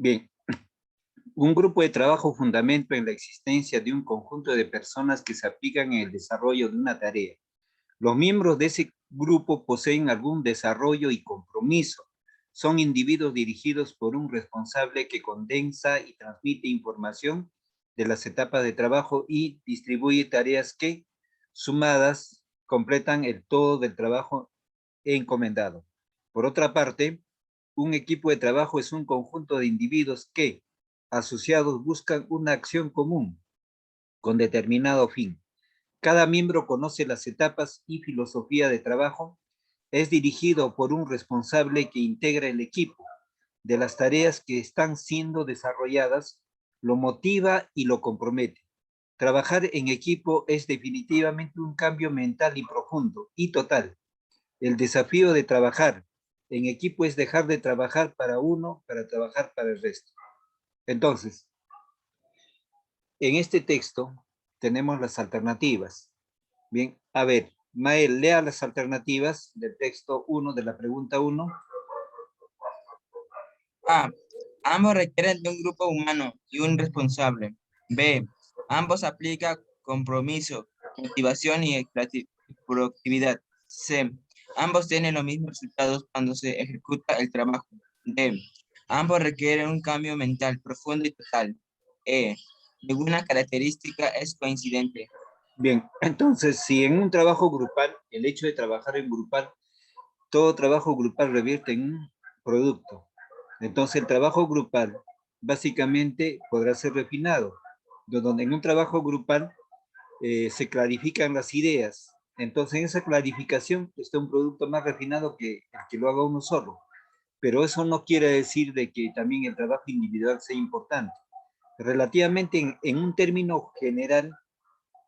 Bien, un grupo de trabajo fundamento en la existencia de un conjunto de personas que se aplican en el desarrollo de una tarea. Los miembros de ese grupo poseen algún desarrollo y compromiso. Son individuos dirigidos por un responsable que condensa y transmite información de las etapas de trabajo y distribuye tareas que, sumadas, completan el todo del trabajo encomendado. Por otra parte, un equipo de trabajo es un conjunto de individuos que, asociados, buscan una acción común con determinado fin. Cada miembro conoce las etapas y filosofía de trabajo, es dirigido por un responsable que integra el equipo de las tareas que están siendo desarrolladas, lo motiva y lo compromete. Trabajar en equipo es definitivamente un cambio mental y profundo y total. El desafío de trabajar en equipo es dejar de trabajar para uno para trabajar para el resto. Entonces, en este texto tenemos las alternativas. Bien, a ver, Mael, lea las alternativas del texto 1 de la pregunta 1. A. Ambos requieren de un grupo humano y un responsable. B. Ambos aplican compromiso, motivación y productividad. C. Ambos tienen los mismos resultados cuando se ejecuta el trabajo. D. Ambos requieren un cambio mental profundo y total. E. Ninguna característica es coincidente. Bien, entonces, si en un trabajo grupal, el hecho de trabajar en grupal, todo trabajo grupal revierte en un producto. Entonces, el trabajo grupal básicamente podrá ser refinado, donde en un trabajo grupal se clarifican las ideas. Entonces, en esa clarificación está un producto más refinado que el que lo haga uno solo. Pero eso no quiere decir de que también el trabajo individual sea importante. Relativamente en un término general,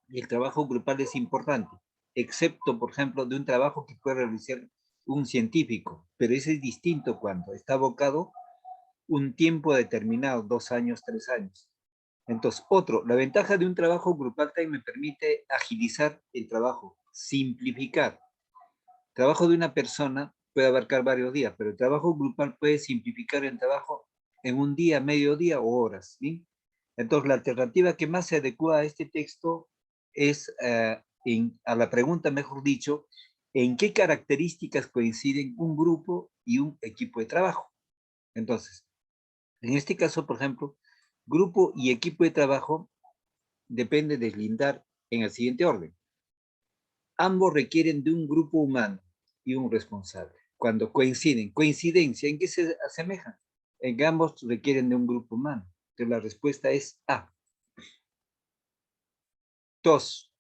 el trabajo grupal es importante, excepto, por ejemplo, de un trabajo que puede realizar un científico, pero ese es distinto cuando está abocado un tiempo determinado, 2 años, 3 años. Entonces, la ventaja de un trabajo grupal también me permite agilizar el trabajo, simplificar. El trabajo de una persona puede abarcar varios días, pero el trabajo grupal puede simplificar el trabajo en un día, medio día o horas. ¿Sí? Entonces, la alternativa que más se adecua a este texto es, a la pregunta, mejor dicho, ¿en qué características coinciden un grupo y un equipo de trabajo? Entonces, en este caso, por ejemplo, grupo y equipo de trabajo depende deslindar en el siguiente orden. Ambos requieren de un grupo humano y un responsable. Cuando coinciden, coincidencia, ¿en qué se asemejan? En que ambos requieren de un grupo humano. Entonces la respuesta es A. 2.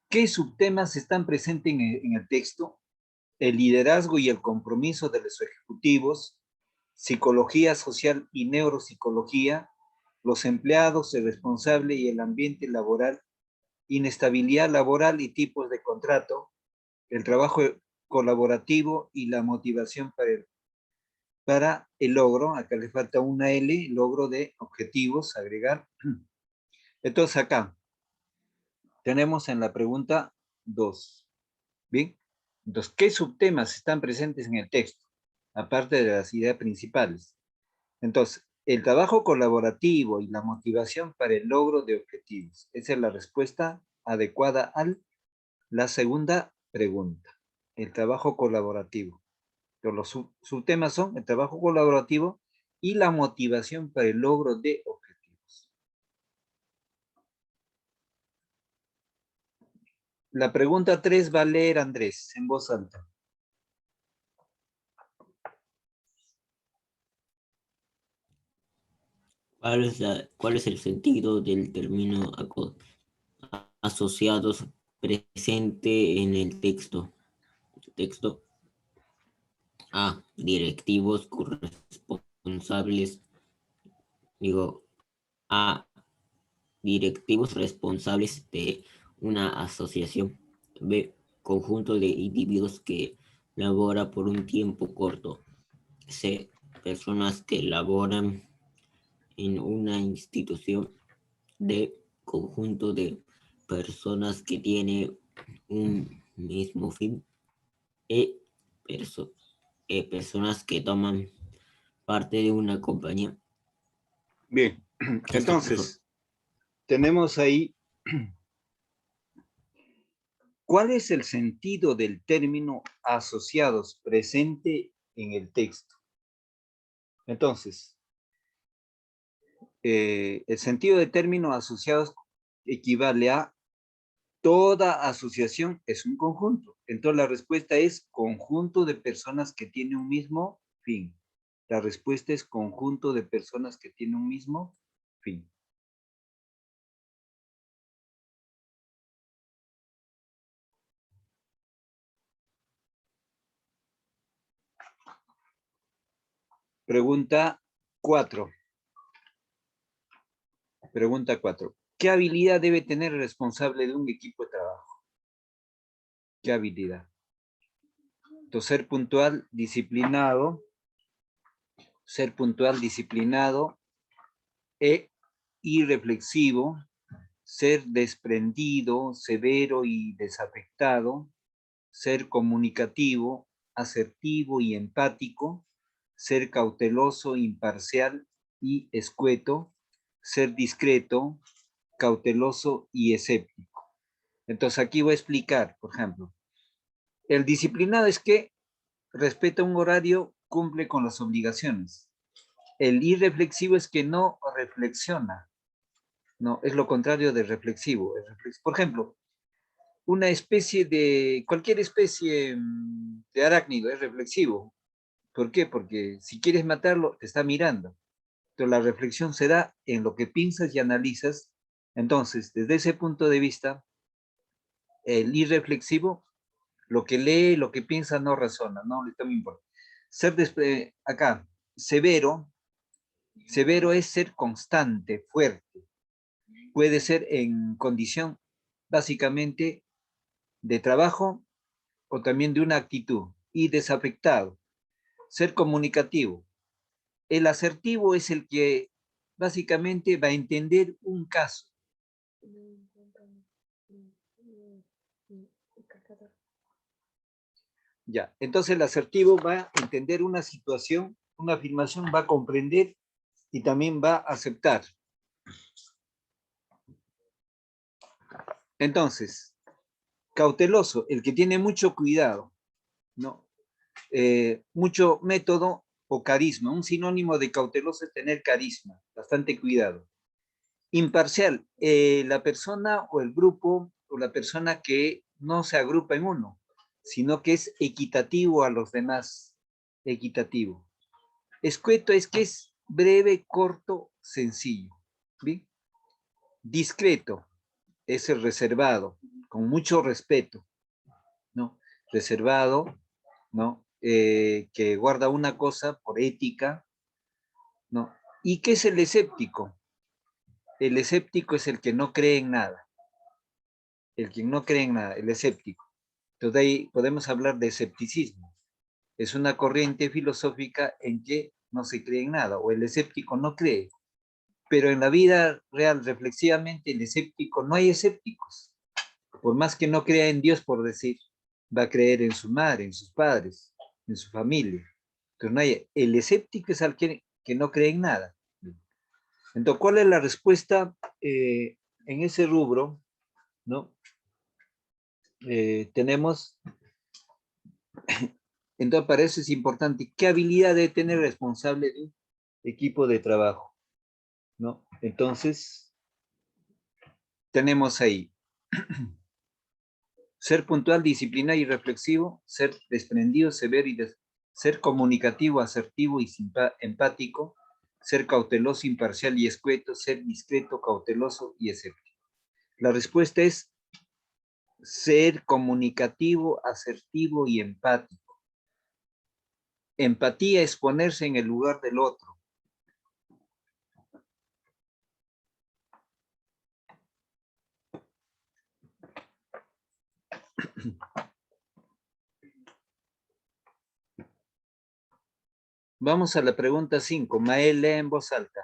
¿Qué subtemas están presentes en el texto? El liderazgo y el compromiso de los ejecutivos, psicología social y neuropsicología, los empleados, el responsable y el ambiente laboral, inestabilidad laboral y tipos de contrato, el trabajo colaborativo y la motivación para el logro. Acá le falta una L, logro de objetivos, agregar. Entonces acá tenemos en la pregunta 2. Bien, entonces, ¿qué subtemas están presentes en el texto? Aparte de las ideas principales. Entonces, el trabajo colaborativo y la motivación para el logro de objetivos. Esa es la respuesta adecuada a la segunda pregunta. El trabajo colaborativo. Pero los subtemas son el trabajo colaborativo y la motivación para el logro de objetivos. La pregunta 3 va a leer Andrés en voz alta. ¿Cuál es el sentido del término asociados presente en el texto? A. Directivos corresponsables. A. Directivos responsables de una asociación. B. Conjunto de individuos que labora por un tiempo corto. C. Personas que laboran en una institución. D. Conjunto de personas que tiene un mismo fin. E. Personas que toman parte de una compañía. Bien, entonces, tenemos ahí, ¿cuál es el sentido del término asociados presente en el texto? Entonces, el sentido del término asociados equivale a toda asociación es un conjunto. Entonces, la respuesta es conjunto de personas que tienen un mismo fin. La respuesta es conjunto de personas que tienen un mismo fin. Pregunta 4. Pregunta 4. ¿Qué habilidad debe tener el responsable de un equipo de trabajo? ¿Qué habilidad? Entonces, ser puntual, disciplinado y reflexivo, ser desprendido, severo y desafectado, ser comunicativo, asertivo y empático, ser cauteloso, imparcial y escueto, ser discreto, cauteloso y escéptico. Entonces aquí voy a explicar, por ejemplo, el disciplinado es que respeta un horario, cumple con las obligaciones. El irreflexivo es que no reflexiona. No, es lo contrario de reflexivo. Por ejemplo, una especie de, cualquier especie de arácnido es reflexivo. ¿Por qué? Porque si quieres matarlo, te está mirando. Entonces la reflexión se da en lo que piensas y analizas. Entonces, desde ese punto de vista, el irreflexivo, lo que lee, lo que piensa, no razona, no le toma importancia. Acá, severo es ser constante, fuerte. Puede ser en condición básicamente de trabajo o también de una actitud. Y desafectado, ser comunicativo. El asertivo es el que básicamente va a entender un caso. Ya, entonces el asertivo va a entender una situación, una afirmación, va a comprender y también va a aceptar. Entonces, cauteloso, el que tiene mucho cuidado, ¿no? Mucho método o carisma. Un sinónimo de cauteloso es tener carisma, bastante cuidado. Imparcial, la persona o el grupo o la persona que no se agrupa en uno, sino que es equitativo a los demás, equitativo. Escueto es que es breve, corto, sencillo. ¿Bien? Discreto es el reservado, con mucho respeto, ¿no? Reservado, ¿no? Que guarda una cosa por ética, ¿no? ¿Y qué es el escéptico? El escéptico es el que no cree en nada. El que no cree en nada, el escéptico. Entonces ahí podemos hablar de escepticismo. Es una corriente filosófica en que no se cree en nada, o el escéptico no cree. Pero en la vida real, reflexivamente, el escéptico, no hay escépticos. Por más que no crea en Dios, por decir, va a creer en su madre, en sus padres, en su familia. Entonces no hay, el escéptico es alguien que no cree en nada. Entonces, ¿cuál es la respuesta en ese rubro? ¿No? Tenemos, entonces para eso es importante, ¿qué habilidad debe tener el responsable de un equipo de trabajo? ¿No? Entonces, tenemos ahí, ser puntual, disciplinario y reflexivo, ser desprendido, severo y ser comunicativo, asertivo y empático, ser cauteloso, imparcial y escueto, ser discreto, cauteloso y escéptico. La respuesta es ser comunicativo, asertivo y empático. Empatía es ponerse en el lugar del otro. Vamos a la pregunta 5. Mael, lee en voz alta.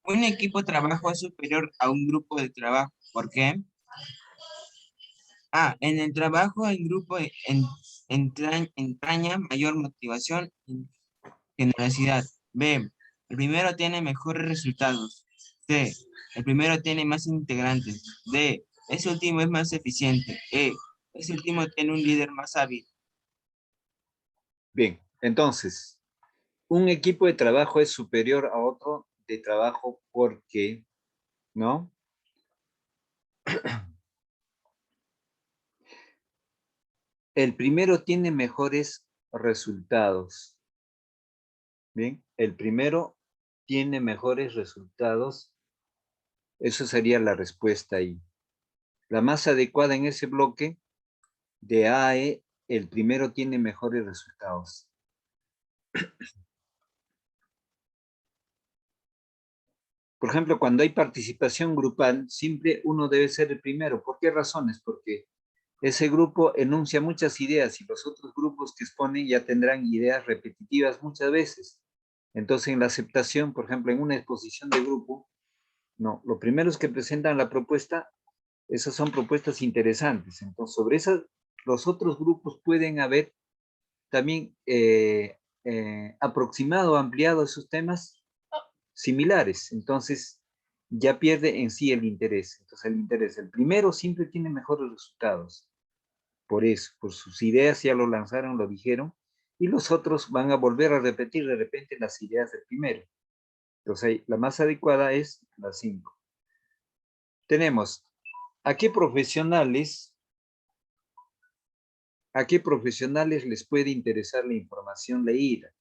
Un equipo de trabajo es superior a un grupo de trabajo. ¿Por qué? A. En el trabajo en grupo entraña mayor motivación y generosidad. B, el primero tiene mejores resultados. C, el primero tiene más integrantes. D, ese último es más eficiente. E, ese último tiene un líder más hábil. Bien, entonces, un equipo de trabajo es superior a otro de trabajo porque, ¿no? El primero tiene mejores resultados. Bien, el primero tiene mejores resultados. Eso sería la respuesta ahí. La más adecuada en ese bloque de A a E, el primero tiene mejores resultados. Por ejemplo, cuando hay participación grupal, siempre uno debe ser el primero. ¿Por qué razones? Porque ese grupo enuncia muchas ideas y los otros grupos que exponen ya tendrán ideas repetitivas muchas veces. Entonces, en la aceptación, por ejemplo, en una exposición de grupo, no, los primeros que presentan la propuesta, esas son propuestas interesantes. Entonces, sobre esas, los otros grupos pueden haber también aproximado, ampliado esos temas similares. Entonces, ya pierde en sí el interés. Entonces, el interés, el primero siempre tiene mejores resultados. Por eso, por sus ideas ya lo lanzaron, lo dijeron, y los otros van a volver a repetir de repente las ideas del primero. Entonces, la más adecuada es la 5. Tenemos, ¿a qué profesionales les puede interesar la información leída?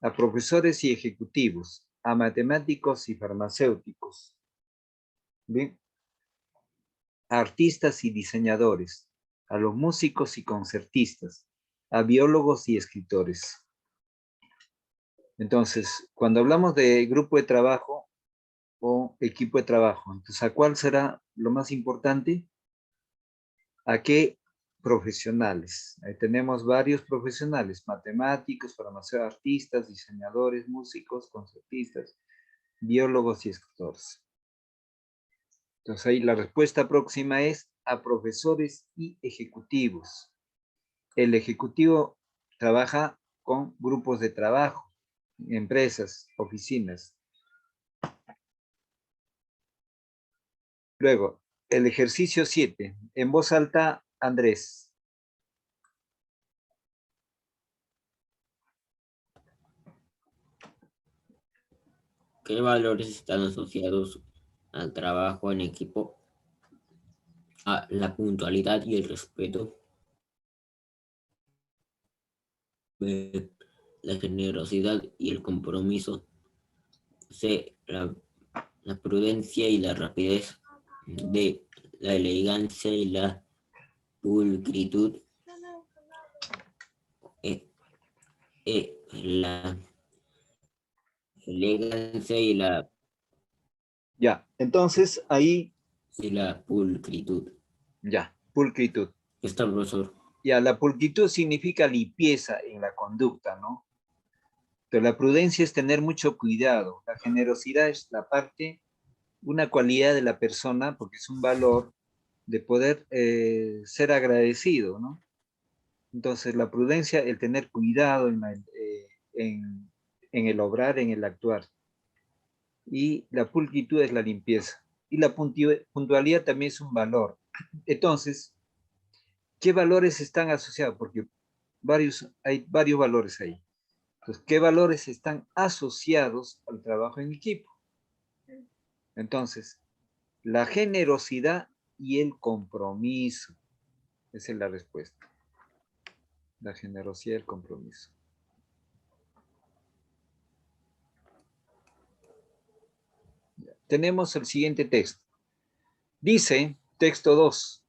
A profesores y ejecutivos, a matemáticos y farmacéuticos, ¿bien? A artistas y diseñadores, a los músicos y concertistas, a biólogos y escritores. Entonces, cuando hablamos de grupo de trabajo o equipo de trabajo, entonces, ¿a cuál será lo más importante? ¿A qué profesionales? Ahí tenemos varios profesionales, matemáticos, farmacéuticos, artistas, diseñadores, músicos, concertistas, biólogos y escritores. Entonces ahí la respuesta próxima es a profesores y ejecutivos. El ejecutivo trabaja con grupos de trabajo, empresas, oficinas. Luego, el ejercicio 7. En voz alta, Andrés. ¿Qué valores están asociados al trabajo en equipo? A, la puntualidad y el respeto. B, la generosidad y el compromiso. C, la prudencia y la rapidez. D, la elegancia y la pulcritud. E, la elegancia Ya, entonces ahí, y la pulcritud. ya, pulcritud. Está, profesor. Ya, la pulcritud significa limpieza en la conducta, ¿no? Pero la prudencia es tener mucho cuidado. La generosidad es la parte, una cualidad de la persona, porque es un valor de poder ser agradecido, ¿no? Entonces, la prudencia, el tener cuidado en el obrar, en el actuar. Y la pulcritud es la limpieza. Y la puntualidad también es un valor. Entonces, ¿qué valores están asociados? Porque hay varios valores ahí. Entonces, ¿qué valores están asociados al trabajo en equipo? Entonces, la generosidad y el compromiso. Esa es la respuesta. La generosidad y el compromiso. Tenemos el siguiente texto. Dice, texto 2,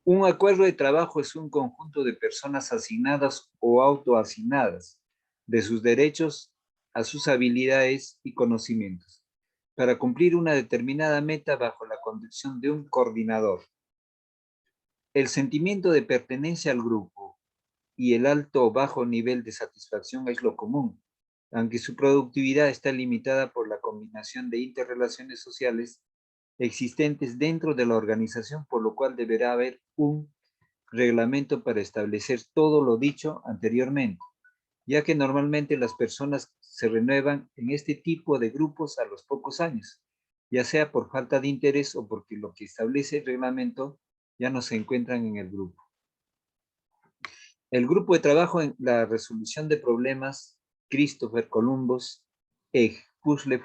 un acuerdo de trabajo es un conjunto de personas asignadas o autoasignadas de sus derechos a sus habilidades y conocimientos para cumplir una determinada meta bajo la conducción de un coordinador. El sentimiento de pertenencia al grupo y el alto o bajo nivel de satisfacción es lo común, aunque su productividad está limitada por la combinación de interrelaciones sociales existentes dentro de la organización, por lo cual deberá haber un reglamento para establecer todo lo dicho anteriormente, ya que normalmente las personas se renuevan en este tipo de grupos a los pocos años, ya sea por falta de interés o porque lo que establece el reglamento ya no se encuentran en el grupo. El grupo de trabajo en la resolución de problemas, Christopher Columbus, Puzzle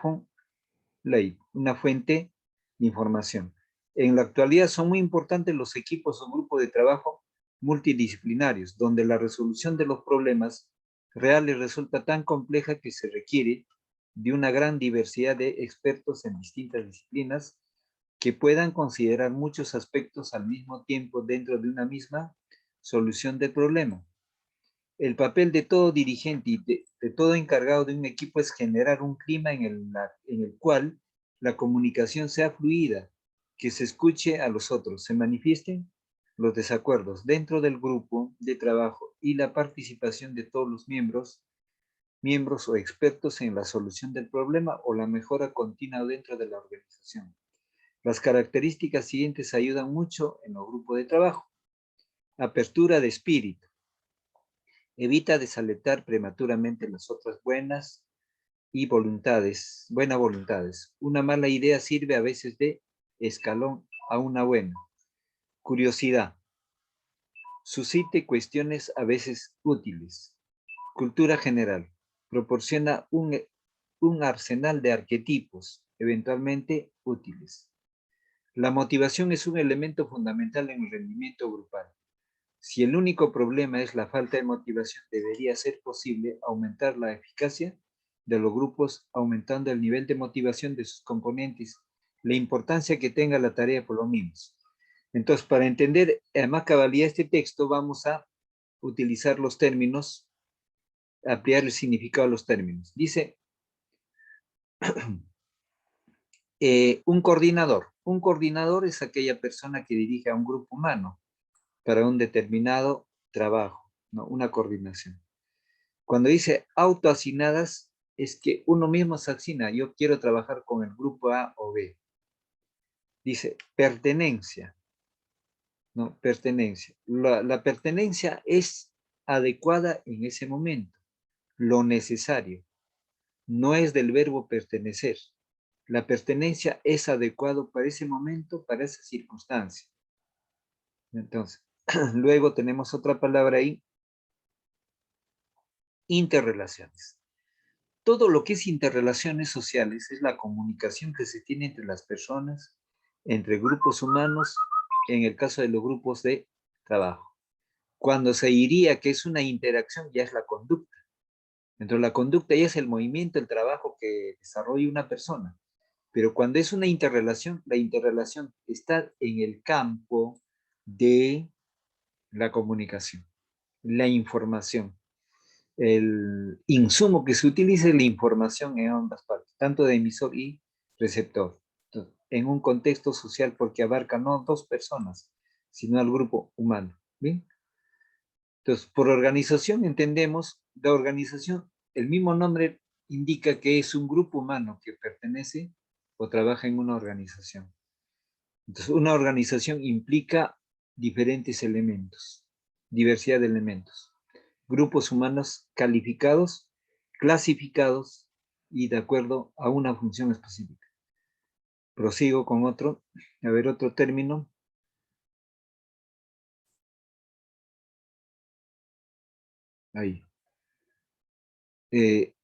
Ley, una fuente de información. En la actualidad son muy importantes los equipos o grupos de trabajo multidisciplinarios, donde la resolución de los problemas reales resulta tan compleja que se requiere de una gran diversidad de expertos en distintas disciplinas que puedan considerar muchos aspectos al mismo tiempo dentro de una misma solución del problema. El papel de todo dirigente y de todo encargado de un equipo es generar un clima en el cual la comunicación sea fluida, que se escuche a los otros, se manifiesten los desacuerdos dentro del grupo de trabajo y la participación de todos los miembros o expertos en la solución del problema o la mejora continua dentro de la organización. Las características siguientes ayudan mucho en los grupos de trabajo. Apertura de espíritu. Evita desalentar prematuramente las otras buenas voluntades. Una mala idea sirve a veces de escalón a una buena. Curiosidad. Suscite cuestiones a veces útiles. Cultura general. Proporciona un arsenal de arquetipos, eventualmente útiles. La motivación es un elemento fundamental en el rendimiento grupal. Si el único problema es la falta de motivación, debería ser posible aumentar la eficacia de los grupos, aumentando el nivel de motivación de sus componentes, la importancia que tenga la tarea por los mismos. Entonces, para entender a más cabalidad este texto, vamos a utilizar los términos, ampliar el significado de los términos. Dice, un coordinador. Un coordinador es aquella persona que dirige a un grupo humano para un determinado trabajo, ¿no? Una coordinación. Cuando dice autoasignadas, es que uno mismo se asigna. Yo quiero trabajar con el grupo A o B. Dice pertenencia, ¿no? Pertenencia. La pertenencia es adecuada en ese momento. Lo necesario. No es del verbo pertenecer. La pertenencia es adecuado para ese momento, para esa circunstancia. Entonces, luego tenemos otra palabra ahí. Interrelaciones. Todo lo que es interrelaciones sociales es la comunicación que se tiene entre las personas, entre grupos humanos, en el caso de los grupos de trabajo. Cuando se diría que es una interacción, ya es la conducta. Entonces, la conducta ya es el movimiento, el trabajo que desarrolla una persona. Pero cuando es una interrelación, la interrelación está en el campo de la comunicación, la información. El insumo que se utiliza es la información en ambas partes, tanto de emisor y receptor. Entonces, en un contexto social porque abarca no dos personas, sino al grupo humano. ¿Bien? Entonces, por organización entendemos, la organización, el mismo nombre indica que es un grupo humano que pertenece o trabaja en una organización. Entonces, una organización implica diferentes elementos, diversidad de elementos. Grupos humanos calificados, clasificados y de acuerdo a una función específica. Prosigo con otro, a ver otro término. Ahí. ¿Qué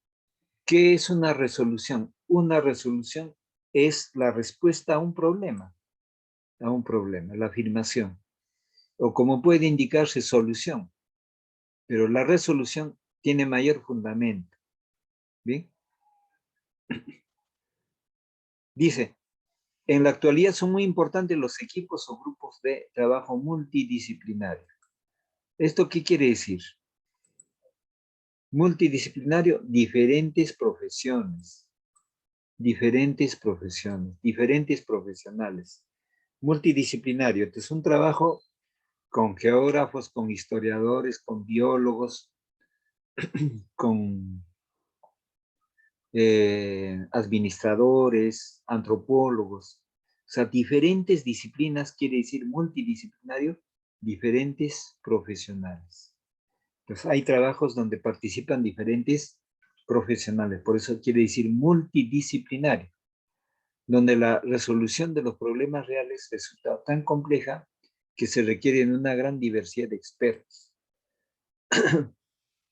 es una resolución? Una resolución es la respuesta a un problema, la afirmación. O como puede indicarse, solución. Pero la resolución tiene mayor fundamento. ¿Bien? Dice, en la actualidad son muy importantes los equipos o grupos de trabajo multidisciplinario. ¿Esto qué quiere decir? Multidisciplinario, diferentes profesionales, diferentes profesionales. Multidisciplinario, este es un trabajo con geógrafos, con historiadores, con biólogos, con administradores, antropólogos. O sea, diferentes disciplinas quiere decir multidisciplinario diferentes profesionales. Entonces, hay trabajos donde participan diferentes profesionales, por eso quiere decir multidisciplinario, donde la resolución de los problemas reales resulta tan compleja que se requiere una gran diversidad de expertos.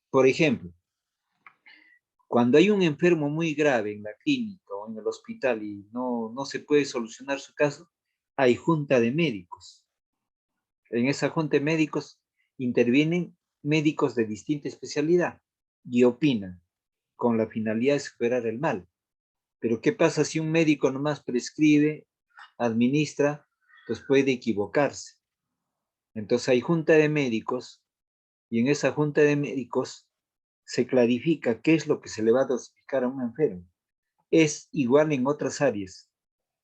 Por ejemplo, cuando hay un enfermo muy grave en la clínica o en el hospital y no se puede solucionar su caso, hay junta de médicos. En esa junta de médicos intervienen médicos de distinta especialidad y opinan con la finalidad de superar el mal. Pero ¿qué pasa si un médico nomás prescribe, administra? Pues puede equivocarse. Entonces hay junta de médicos y en esa junta de médicos se clarifica qué es lo que se le va a dosificar a un enfermo. Es igual en otras áreas.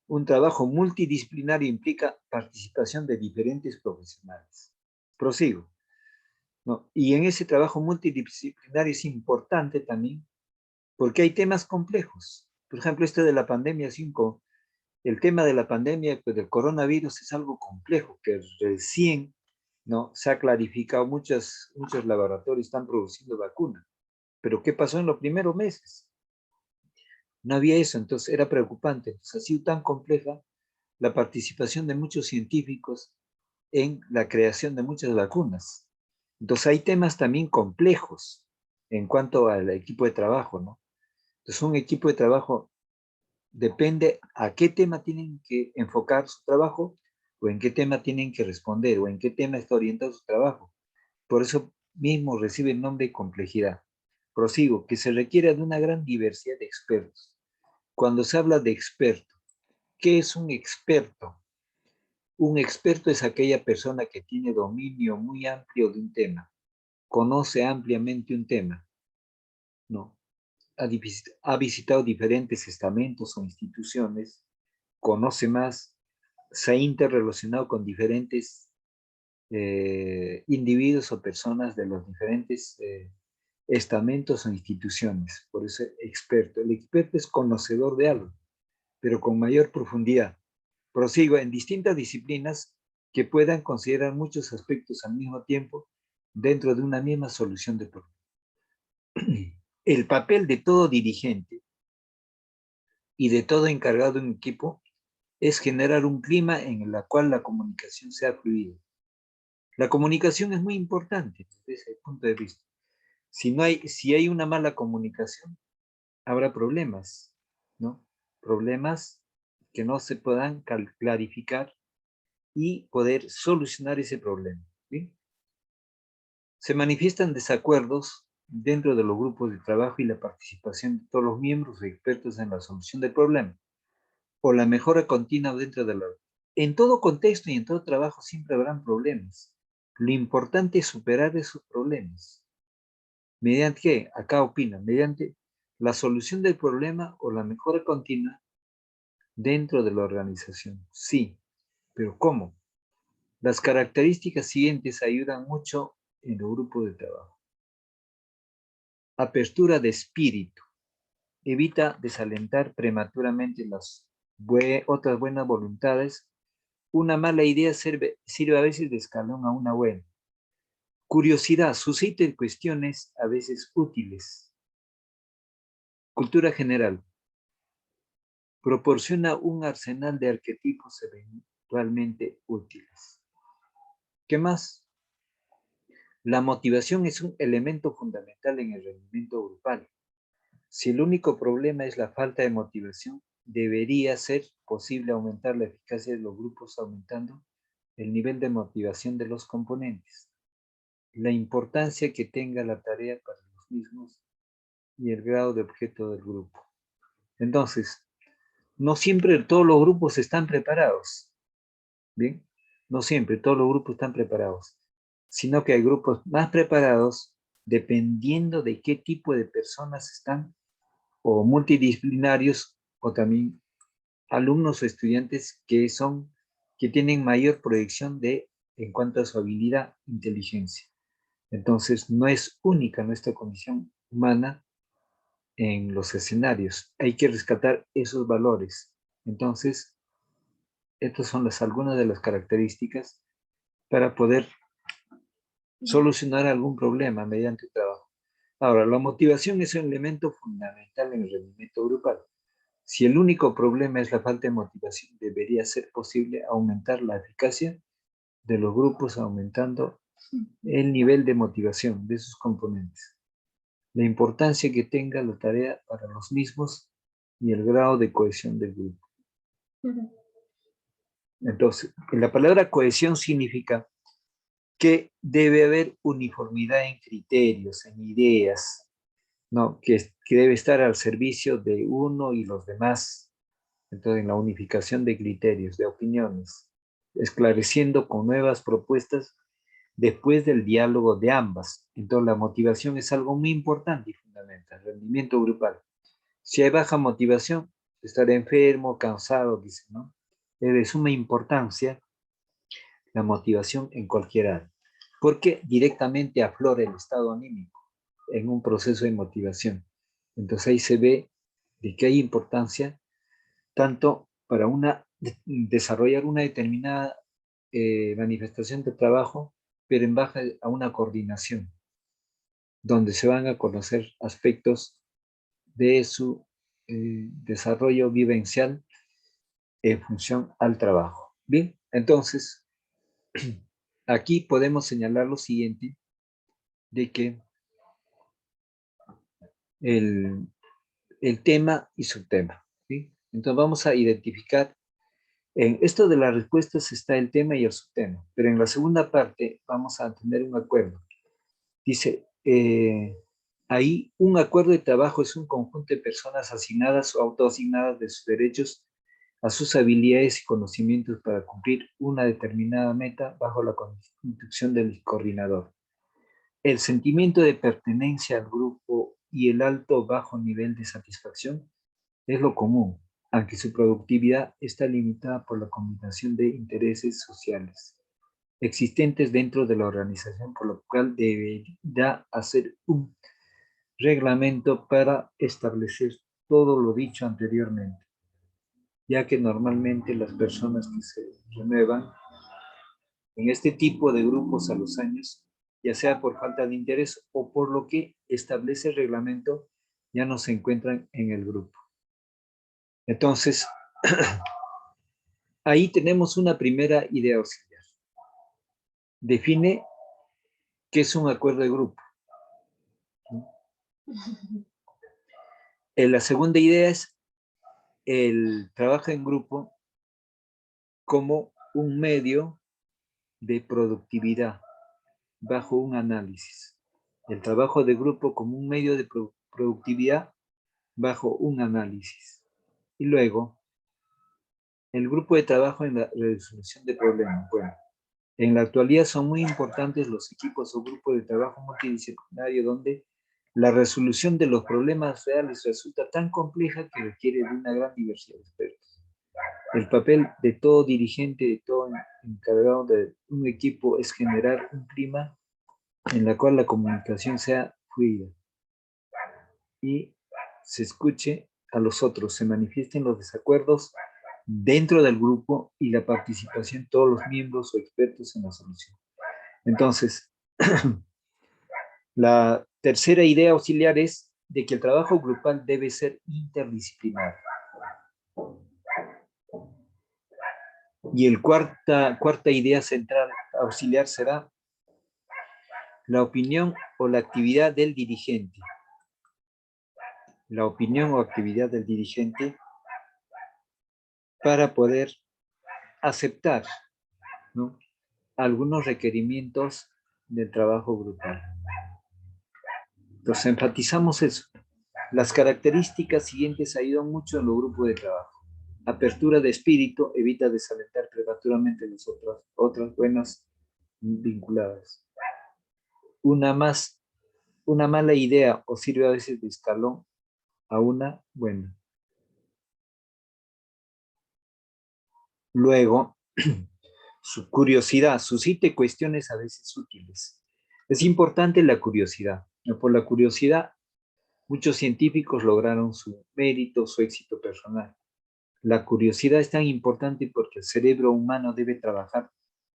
Un trabajo multidisciplinario implica participación de diferentes profesionales. Prosigo. ¿No? Y en ese trabajo multidisciplinario es importante también porque hay temas complejos. Por ejemplo, este de la pandemia 5, el tema de la pandemia pues, del coronavirus es algo complejo que recién ¿no? Se ha clarificado, muchos laboratorios están produciendo vacunas. Pero ¿qué pasó en los primeros meses? No había eso, entonces era preocupante. Entonces, ha sido tan compleja la participación de muchos científicos en la creación de muchas vacunas. Entonces hay temas también complejos en cuanto al equipo de trabajo, ¿no? Entonces un equipo de trabajo depende a qué tema tienen que enfocar su trabajo o en qué tema tienen que responder o en qué tema está orientado su trabajo. Por eso mismo recibe el nombre de complejidad. Prosigo, que se requiere de una gran diversidad de expertos. Cuando se habla de experto, ¿qué es un experto? Un experto es aquella persona que tiene dominio muy amplio de un tema, conoce ampliamente un tema, ¿no? Ha visitado diferentes estamentos o instituciones, conoce más, se ha interrelacionado con diferentes individuos o personas de los diferentes estamentos o instituciones. Por eso experto. El experto es conocedor de algo, pero con mayor profundidad. Prosigo en distintas disciplinas que puedan considerar muchos aspectos al mismo tiempo dentro de una misma solución de problemas. El papel de todo dirigente y de todo encargado de un equipo es generar un clima en el cual la comunicación sea fluida. La comunicación es muy importante desde ese punto de vista. Si hay una mala comunicación, habrá problemas, ¿no? Problemas que no se puedan clarificar y poder solucionar ese problema. ¿Sí? Se manifiestan desacuerdos dentro de los grupos de trabajo y la participación de todos los miembros y expertos en la solución del problema o la mejora continua dentro de la... En todo contexto y en todo trabajo siempre habrán problemas. Lo importante es superar esos problemas. ¿Mediante qué? Acá opina, mediante la solución del problema o la mejora continua dentro de la organización. Sí, pero ¿cómo? Las características siguientes ayudan mucho en el grupo de trabajo. Apertura de espíritu. Evita desalentar prematuramente las otras buenas voluntades. Una mala idea sirve a veces de escalón a una buena. Curiosidad, suscita cuestiones a veces útiles. Cultura general. Proporciona un arsenal de arquetipos eventualmente útiles. ¿Qué más? La motivación es un elemento fundamental en el rendimiento grupal. Si el único problema es la falta de motivación, debería ser posible aumentar la eficacia de los grupos aumentando el nivel de motivación de los componentes, la importancia que tenga la tarea para los mismos y el grado de objeto del grupo. Entonces, no siempre todos los grupos están preparados, ¿bien? No siempre todos los grupos están preparados, sino que hay grupos más preparados dependiendo de qué tipo de personas están o multidisciplinarios o también alumnos o estudiantes que tienen mayor proyección en cuanto a su habilidad, inteligencia. Entonces, no es única nuestra condición humana en los escenarios. Hay que rescatar esos valores. Entonces, estas son algunas de las características para poder solucionar algún problema mediante el trabajo. Ahora, la motivación es un elemento fundamental en el rendimiento grupal. Si el único problema es la falta de motivación, debería ser posible aumentar la eficacia de los grupos aumentando el nivel de motivación de sus componentes, la importancia que tenga la tarea para los mismos y el grado de cohesión del grupo. Entonces, la palabra cohesión significa que debe haber uniformidad en criterios, en ideas, ¿no? Que debe estar al servicio de uno y los demás. Entonces, en la unificación de criterios, de opiniones, esclareciendo con nuevas propuestas después del diálogo de ambas. Entonces, la motivación es algo muy importante y fundamental, el rendimiento grupal. Si hay baja motivación, estar enfermo, cansado, dice, ¿no? Es de suma importancia la motivación en cualquier área, porque directamente aflora el estado anímico en un proceso de motivación. Entonces ahí se ve de que hay importancia tanto para desarrollar una determinada manifestación de trabajo, pero en base a una coordinación, donde se van a conocer aspectos de su desarrollo vivencial en función al trabajo. Bien, entonces, aquí podemos señalar lo siguiente, de que el tema y subtema, ¿sí? Entonces vamos a identificar, en esto de las respuestas está el tema y el subtema, pero en la segunda parte vamos a tener un acuerdo. Dice, ahí un acuerdo de trabajo es un conjunto de personas asignadas o autoasignadas de sus derechos a sus habilidades y conocimientos para cumplir una determinada meta bajo la conducción del coordinador. El sentimiento de pertenencia al grupo y el alto o bajo nivel de satisfacción es lo común, aunque su productividad está limitada por la combinación de intereses sociales existentes dentro de la organización, por lo cual deberá hacer un reglamento para establecer todo lo dicho anteriormente, ya que normalmente las personas que se renuevan en este tipo de grupos a los años, ya sea por falta de interés o por lo que establece el reglamento, ya no se encuentran en el grupo. Entonces, ahí tenemos una primera idea auxiliar. Define qué es un acuerdo de grupo. La segunda idea es el trabajo en grupo como un medio de productividad bajo un análisis. El trabajo de grupo como un medio de productividad bajo un análisis. Y luego, el grupo de trabajo en la resolución de problemas. Bueno, en la actualidad son muy importantes los equipos o grupos de trabajo multidisciplinario donde la resolución de los problemas reales resulta tan compleja que requiere de una gran diversidad de expertos. El papel de todo dirigente, de todo encargado de un equipo es generar un clima en el cual la comunicación sea fluida y se escuche a los otros, se manifiesten los desacuerdos dentro del grupo y la participación de todos los miembros o expertos en la solución. Entonces, la tercera idea auxiliar es de que el trabajo grupal debe ser interdisciplinar. Y el cuarta idea central auxiliar será la opinión o la actividad del dirigente. La opinión o actividad del dirigente para poder aceptar, ¿no?, algunos requerimientos del trabajo grupal. Entonces, enfatizamos eso. Las características siguientes ayudan mucho en los grupos de trabajo. Apertura de espíritu, evita desalentar prematuramente las otras buenas vinculadas. Una mala idea o sirve a veces de escalón a una buena. Luego, su curiosidad suscite cuestiones a veces útiles. Es importante la curiosidad. Por la curiosidad, muchos científicos lograron su mérito, su éxito personal. La curiosidad es tan importante porque el cerebro humano debe trabajar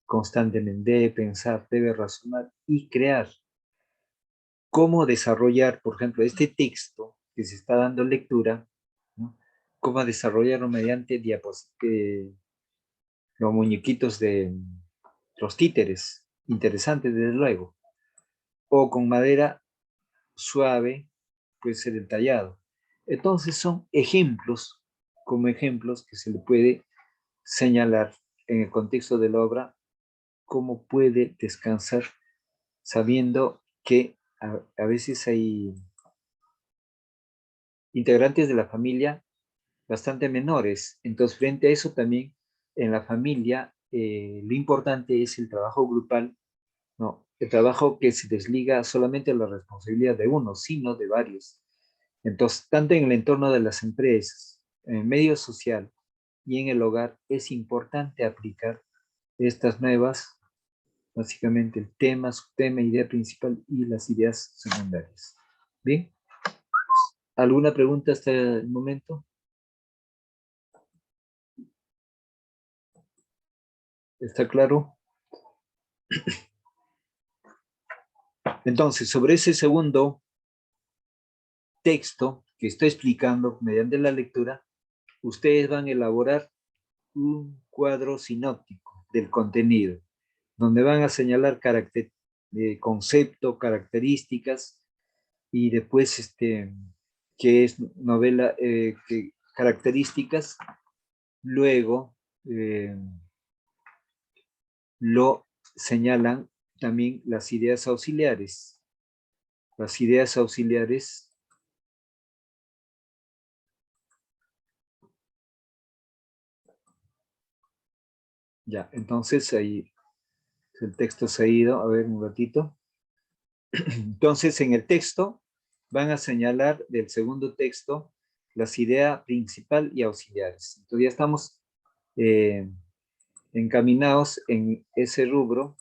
constantemente, debe pensar, debe razonar y crear. Cómo desarrollar, por ejemplo, este texto que se está dando lectura, ¿no? Cómo desarrollarlo mediante diapositivas, los muñequitos de los títeres, interesantes desde luego, o con madera suave, puede ser el tallado. Entonces son ejemplos, como ejemplos que se le puede señalar en el contexto de la obra, cómo puede descansar sabiendo que a veces hay integrantes de la familia bastante menores. Entonces, frente a eso también, en la familia, lo importante es el trabajo grupal, no, el trabajo que se desliga solamente de la responsabilidad de uno, sino de varios. Entonces, tanto en el entorno de las empresas, en el medio social y en el hogar, es importante aplicar estas nuevas, básicamente el tema, subtema, idea principal y las ideas secundarias. ¿Bien? ¿Alguna pregunta hasta el momento? ¿Está claro? Entonces, sobre ese segundo texto que estoy explicando mediante la lectura, ustedes van a elaborar un cuadro sinóptico del contenido, donde van a señalar concepto, características, y después qué es novela, qué características, luego lo señalan también las ideas auxiliares. Las ideas auxiliares ya, entonces ahí el texto se ha ido, a ver un ratito. Entonces en el texto van a señalar del segundo texto las ideas principal y auxiliares. Entonces ya estamos encaminados en ese rubro.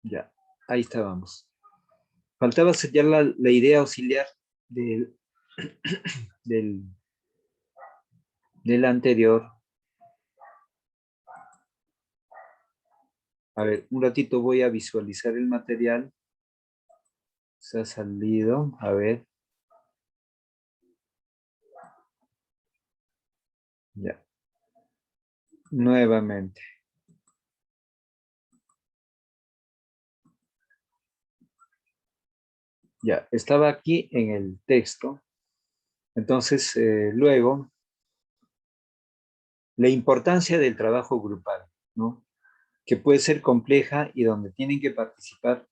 Ya, ahí estábamos. Faltaba señalar la idea auxiliar del, del anterior. A ver, un ratito voy a visualizar el material. Se ha salido, a ver. Ya. Nuevamente. Ya, estaba aquí en el texto. Entonces, luego, la importancia del trabajo grupal, ¿no? Que puede ser compleja y donde tienen que participar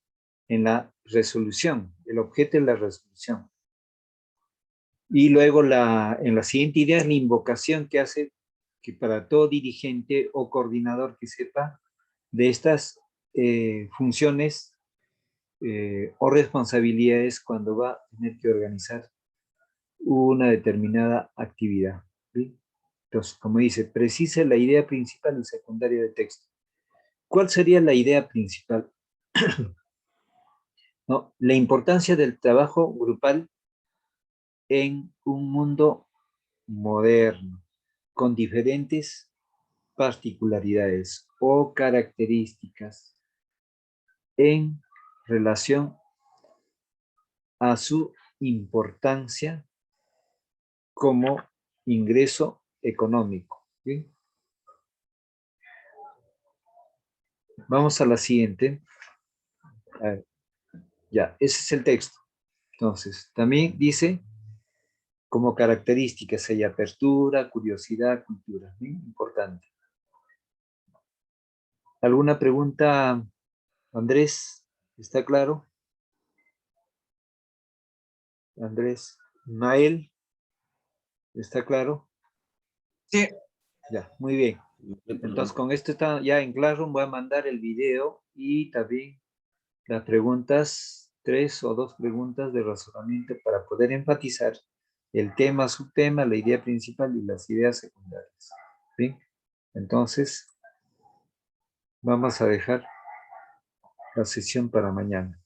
en la resolución. El objeto es la resolución. Y luego en la siguiente idea es la invocación que hace que para todo dirigente o coordinador que sepa de estas funciones o responsabilidades cuando va a tener que organizar una determinada actividad. ¿Sí? Entonces, como dice, precise la idea principal y secundaria del texto. ¿Cuál sería la idea principal? ¿No? La importancia del trabajo grupal en un mundo moderno, con diferentes particularidades o características en relación a su importancia como ingreso económico. ¿Sí? Vamos a la siguiente. A ver, ya, ese es el texto. Entonces, también dice como características hay apertura, curiosidad, cultura. ¿Sí? Importante. ¿Alguna pregunta, Andrés? ¿Está claro? Andrés, Nael, ¿está claro? Sí, Ya, muy bien. Entonces, con esto está ya en Classroom, voy a mandar el video y también las preguntas, 3 o 2 preguntas de razonamiento para poder enfatizar el tema, subtema, la idea principal y las ideas secundarias. ¿Sí? Entonces, vamos a dejar la sesión para mañana.